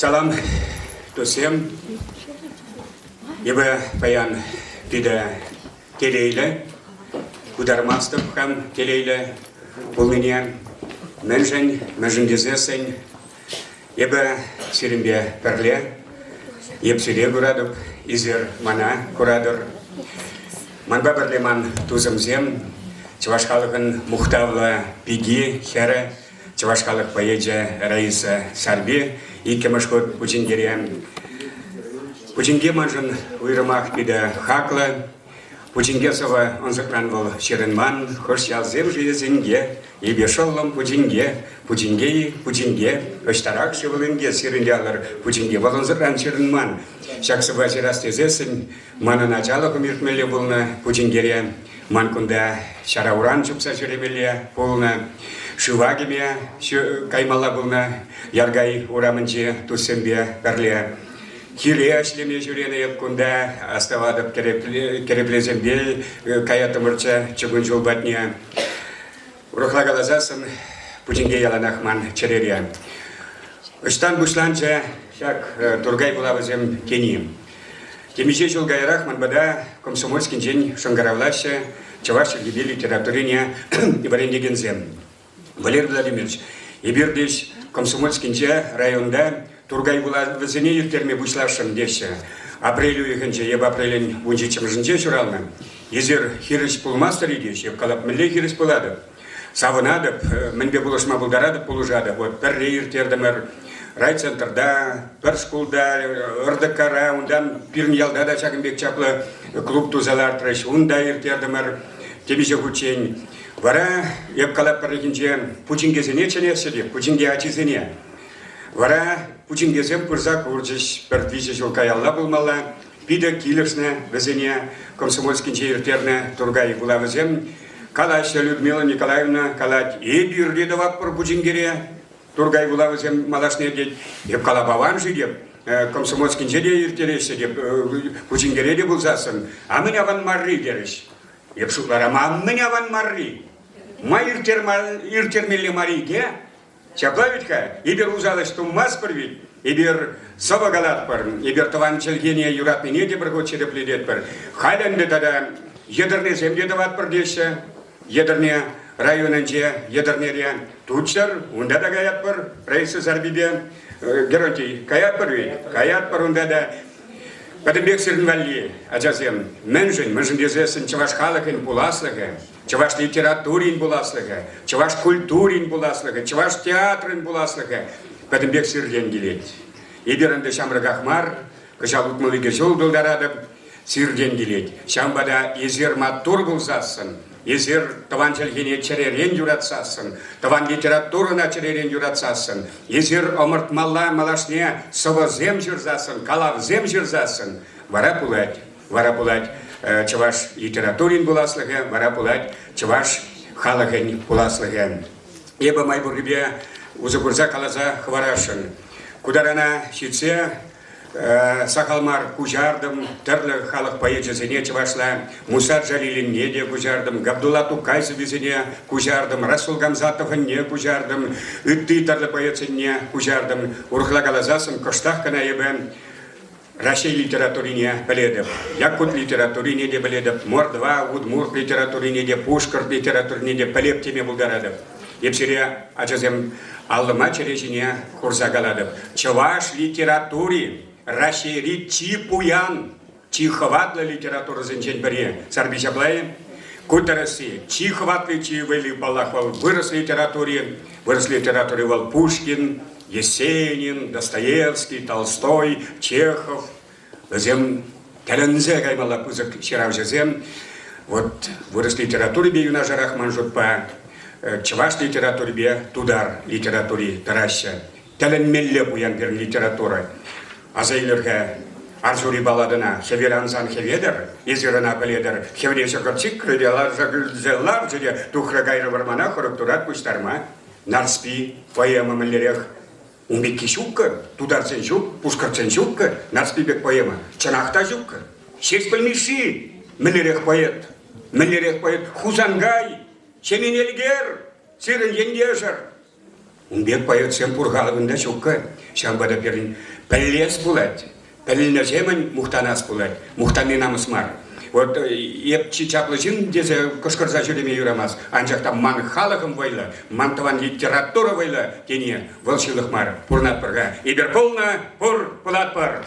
Салам тусем, ебе паян пиде телейле, удармастып хам телейле, булминен, мәнжен дезесен, ебе сиримбе перле, епсире курадып, изер мана курадыр. Манба берлеман тузымзем, Чувашхалыкын мухтавла пиги хере, Чувашхалык поеджа Раиса Сарби, и кемашкот пучингериан. Пучинге манжын уйрымах пиде хакла, Пучингесова он закранвал черенман, хош ялзем жезенге, и бешоллом пучинге, пучинге, оштарак шевыленге сирендялар, пучинге, валон закран черенман. Шаксыва черастезесен, мана начало кумиртмеле булна пучингериан. Манкунда шарауран чупса черемеле полна, шывагиме каймала булна, яргай урамынче тусембе перле. Хиле ашлеме жүрене епкунда оставадып кереплезембе каятымырча чыгын жолбатне. Урухлагалазасын пучинге яланахман черерия. Ыштан бушланча шак тургай булавызем кеним. Темиже жолгайрах манбада комсомольский день шангаравлаще чавашек gibi литературине ибарендегензем. Валерий Владимирович, ибирдеш комсомольский районда тургай булавызене юртерме бушлашым деше. Апрелю ихенче еб апрелен бунчичем жынче шуралны. Езер хирыш пулмастер идеш, еб калап милле хирыш пуладып. Савынадып, менбе булышма булдарадып пулужадып. Вот перре юртердемер райцентрда, першкулда, РДКра, ундан пирньялда да чакынбек чаплы клуб тузалар треш, унда иртердемер темиже хучень. Вара еб калап перрекинче пучингезене ченесседе, пучинге ачизене. Вара пучингезем пырза курчиш, пердвиже жолкаялла булмалла, пиде килерсне везене, комсомольскинче иртерне тургай булавызем, калаще Людмила Николаевна калать и бирдедовак пыр пучингере, Тургай булавызем малашне дед, еп калабаван жи деп, комсомольский жерде иртересе деп, пучингереде булзасын, а меня ван марри дереш. Еп шукларам, а меня ван марри. Ма иртермелли мариге, чаплавитка, ибер узалыш туммас пырвит, ибер соба галат пыр, ибер таван челгения юратныне де бір черепледет пыр. Хайданды тада едерне земде дават пырдеше, едерне районынче едернере тучтар, унда да гаят пыр, Раиса Сарбиде, Геронтий, каят пыр вейт, каят пыр унда да. Патымбек сирнвалли, аджазем, мәнжін дезесін чаваш халықын буласлығы, чаваш литературин буласлығы, чаваш культурин буласлығы, чаваш театрын буласлығы, Патымбек сирден келет. Иберінді шамрығахмар, кышал ұтмылыге жол дылдарадып, сирден келет. Шамбада езер маттур булзасын, езер таван челгене черерен юратсасын, таван литературына черерен юратсасын, езер омыртмалла малашне совозем жүрзасын, калавзем жүрзасын. Вара пулать чаваш литературин буласлығы, вара пулать чаваш халығын буласлығы. Еба майбургібе узыкурза калаза хварашын. Кударана шитсе, Сақалмар кужардым, түрлі халық поэджесіне чывашла, Муса Джалилинне де кужардым, Габдулла Тукайсовезіне кужардым, Расул Гамзатовынне кужардым, Үтті түрлі поэджесіне кужардым, Урхла Галазасын коштақ кана ебен Рашей литературине біледіп, Якут литературине де біледіп, Мордва, Удмурт литературине де, Пушкар литературине де білеп теме бұлдарадып. Епсере ачазем алдыма черешіне курсагаладып. Чаваш литератури Рашери чи пуян, чи хватлы литература зенчен бере. Сарбиша плае, кутараси, чи хватлы, чи вели балахвал. Вырос литературе вал Пушкин, Есенин, Достоевский, Толстой, Чехов. Зем талензе гаймала пузык ширав зем. Вот вырос литературе бе юна жарах манжут па. Чаваш литературе бе тудар литературе тараща. Таленмелле пуян бер литература. Азайлерге арзури баладына хеверанзан хеведер, изерана беледер, хевреше кырчик крылялар жагылзеллар жеде тухра гайры вармана хорыктурат пуштарма, нарспи поэма меллерех. Умбекки шукка, тударцен шук, пушкарцен шукка, нарспи бек поэма, чанахта шукка. Шесть пальмиши, меллерех поэт, хузангай, шенинелгер, сирен ендежер. Умбек поэтсем пургалывында чукка. Шамбада перин пеллес булать. Пеллина земен мухтанас булать. Мухтаны намысмар. Вот еп чичаплыжин дезе кошкарза жүреме юрамас. Анжақ там ман халығым вайла, мантаван литература вайла, тене волшилық мар. Пурнат пырға. Иберполна пур пулат пар.